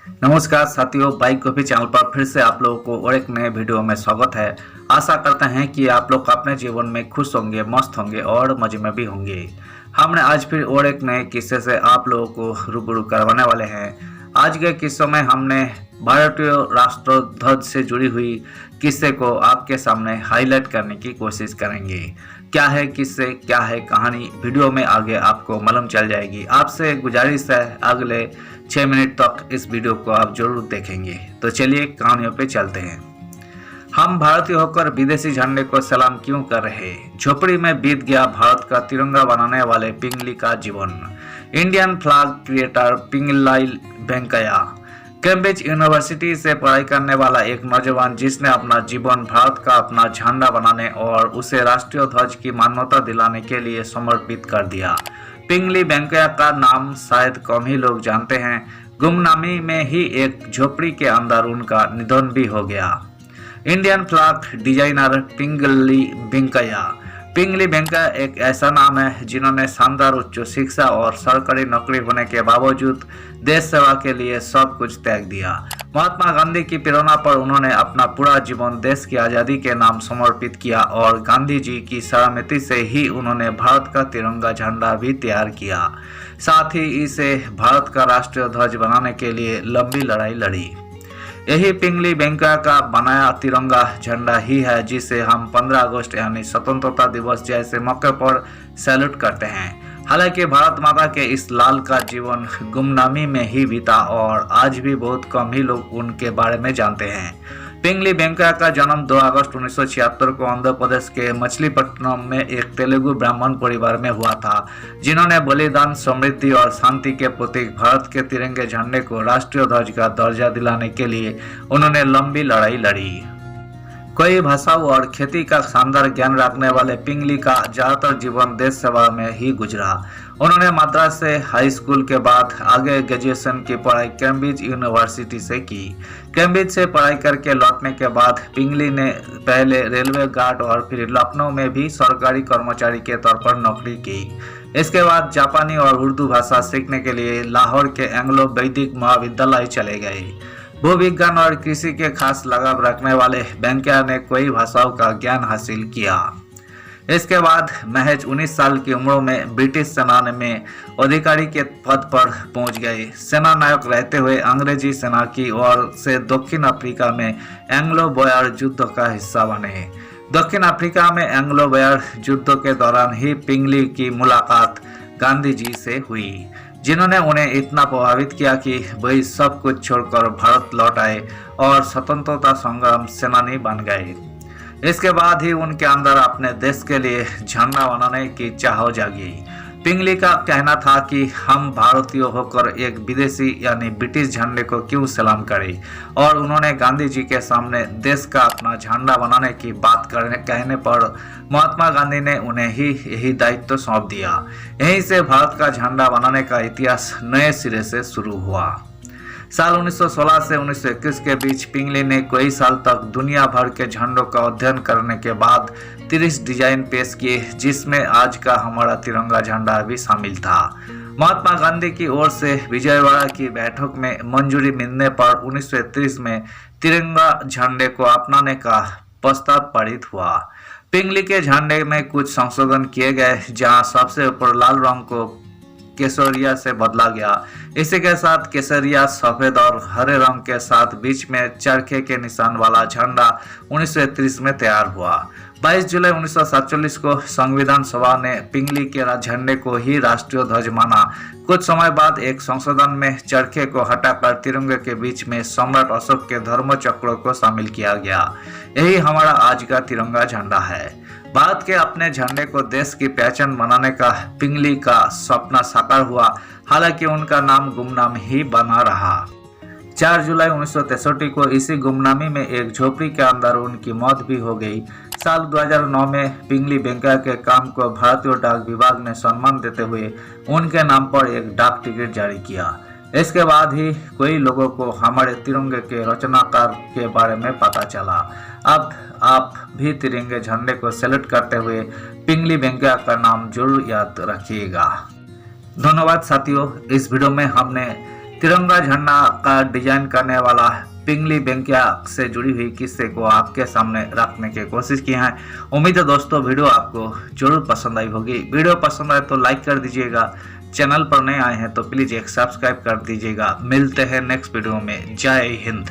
नमस्कार साथियों, bike coffee channel पर फिर से आप लोगों को और एक नए वीडियो में स्वागत है। आशा करते हैं कि आप लोग अपने जीवन में खुश होंगे, मस्त होंगे और मजे में भी होंगे। हमने आज फिर और एक नए किस्से से आप लोगों को रूबरू करवाने वाले हैं। आज के किस्सों में हमने भारतीय राष्ट्रध्वज से जुड़ी हुई किस्से को आपके सामने हाईलाइट करने की कोशिश करेंगे। क्या है किस्से, क्या है कहानी, वीडियो में आगे आपको मालूम चल जाएगी। आपसे गुजारिश है अगले 6 मिनट तक इस वीडियो को आप जरूर देखेंगे। तो चलिए कहानियों पे चलते हैं। हम भारतीय होकर विदेशी झंडे को सलाम क्यों कर रहे? झोपड़ी में बीत गया भारत का तिरंगा बनाने वाले पिंगली का जीवन। Indian flag creator Pingali Venkayya Cambridge University से पढ़ाई करने वाला एक नौजवान जिसने अपना जीवन भारत का अपना झंडा बनाने और उसे राष्ट्रीय ध्वज की मान्यता दिलाने के लिए समर्पित कर दिया। पिंगली वेंकैया का नाम शायद कम ही लोग जानते हैं। गुमनामी में ही एक झोपड़ी के अंदर उनका निधन भी हो गया। इंडियन फ्लैग डिजाइनर पिंगली वेंकैया एक ऐसा नाम है जिन्होंने शानदार उच्च शिक्षा और सरकारी नौकरी होने के बावजूद देश सेवा के लिए सब कुछ त्याग दिया। महात्मा गांधी की प्रेरणा पर उन्होंने अपना पूरा जीवन देश की आज़ादी के नाम समर्पित किया और गांधी जी की सहमति से ही उन्होंने भारत का तिरंगा झंडा भी तैयार किया। साथ ही इसे भारत का राष्ट्रीय ध्वज बनाने के लिए लंबी लड़ाई लड़ी। यही पिंगली वेंकैया का बनाया तिरंगा झंडा ही है जिसे हम 15 अगस्त यानी स्वतंत्रता दिवस जैसे मौके पर सैल्यूट करते हैं। हालांकि भारत माता के इस लाल का जीवन गुमनामी में ही बीता और आज भी बहुत कम ही लोग उनके बारे में जानते हैं। पिंगली वेंकैया का जन्म 2 अगस्त 1976 को आंध्र प्रदेश के मछलीपट्टनम में एक तेलुगु ब्राह्मण परिवार में हुआ था, जिन्होंने बलिदान, समृद्धि और शांति के प्रतीक भारत के तिरंगे झंडे को राष्ट्रीय ध्वज का दर्जा दिलाने के लिए उन्होंने लंबी लड़ाई लड़ी। कई भाषाओं और खेती का शानदार ज्ञान रखने वाले पिंगली का ज्यादातर जीवन देश सेवा में ही गुजरा। उन्होंने मद्रास से हाई स्कूल के बाद आगे ग्रेजुएशन की पढ़ाई कैम्ब्रिज यूनिवर्सिटी से की। कैम्ब्रिज से पढ़ाई करके लौटने के बाद पिंगली ने पहले रेलवे गार्ड और फिर लखनऊ में भी सरकारी कर्मचारी के तौर पर नौकरी की। इसके बाद जापानी और उर्दू भाषा सीखने के लिए लाहौर के एंग्लो वैदिक महाविद्यालय चले गए। भूविज्ञान और कृषि के खास लगाव रखने वाले वेंकैया ने कई भाषाओं का ज्ञान हासिल किया। इसके बाद महज 19 साल की उम्र में ब्रिटिश सेना में अधिकारी के पद पर पहुंच गए। सेना नायक रहते हुए अंग्रेजी सेना की ओर से दक्षिण अफ्रीका में एंग्लो बॉयर युद्ध का हिस्सा बने। दक्षिण अफ्रीका में एंग्लो बॉयर युद्ध के दौरान ही पिंगली की मुलाकात गांधी जी से हुई, जिन्होंने उन्हें इतना प्रभावित किया कि वही सब कुछ छोड़कर भारत लौट आए और स्वतंत्रता संग्राम सेनानी बन गए। इसके बाद ही उनके अंदर अपने देश के लिए झंडा बनाने की चाह जागी। पिंगली का कहना था कि हम भारतीय होकर एक विदेशी यानी ब्रिटिश झंडे को क्यों सलाम करें, और उन्होंने गांधी जी के सामने देश का अपना झंडा बनाने की बात कहने पर महात्मा गांधी ने उन्हें ही यही दायित्व सौंप दिया। यहीं से भारत का झंडा बनाने का इतिहास नए सिरे से शुरू हुआ। साल 1916 से 1921 के बीच पिंगली ने कई साल तक दुनिया भर के झंडों का अध्ययन करने के बाद 30 डिजाइन पेश किए, जिसमें आज का हमारा तिरंगा झंडा भी शामिल था। महात्मा गांधी की ओर से विजयवाड़ा की बैठक में मंजूरी मिलने पर 1930 में तिरंगा झंडे को अपनाने का प्रस्ताव पारित हुआ। पिंगली के झंडे में कुछ संशोधन किए गए, जहां सबसे ऊपर लाल रंग को केसरिया से बदला गया। इसी के साथ केसरिया, सफेद और हरे रंग के साथ बीच में चरखे के निशान वाला झंडा 1930 में तैयार हुआ। 22 जुलाई 1947 को संविधान सभा ने पिंगली के झंडे को ही राष्ट्रीय ध्वज माना। कुछ समय बाद एक संशोधन में चरखे को हटाकर तिरंगे के बीच में सम्राट अशोक के धर्म चक्रों को शामिल किया गया। यही हमारा आज का तिरंगा झंडा है। भारत के अपने झंडे को देश की पहचान बनाने का पिंगली का सपना साकार हुआ, हालांकि उनका नाम गुमनाम ही बना रहा। 4 जुलाई 1963 को इसी गुमनामी में एक झोपड़ी के अंदर उनकी मौत भी हो गई। साल 2009 में पिंगली वेंकैया के काम को भारतीय डाक विभाग ने सम्मान देते हुए उनके नाम पर एक डाक टिकट जारी किया। इसके बाद ही कई लोगों को हमारे तिरंगे के रचनाकार के बारे में पता चला। अब आप भी तिरंगे झंडे को सैल्यूट करते हुए पिंगली वेंकैया का नाम जरूर याद रखिएगा। धन्यवाद साथियों, इस वीडियो में हमने तिरंगा झंडा का डिजाइन करने वाला पिंगली बेंकिया से जुड़ी हुई किस्से को आपके सामने रखने की कोशिश की है। उम्मीद है दोस्तों वीडियो आपको जरूर पसंद आई होगी। वीडियो पसंद आए तो लाइक कर दीजिएगा, चैनल पर नए आए हैं तो प्लीज एक सब्सक्राइब कर दीजिएगा। मिलते हैं नेक्स्ट वीडियो में। जय हिंद।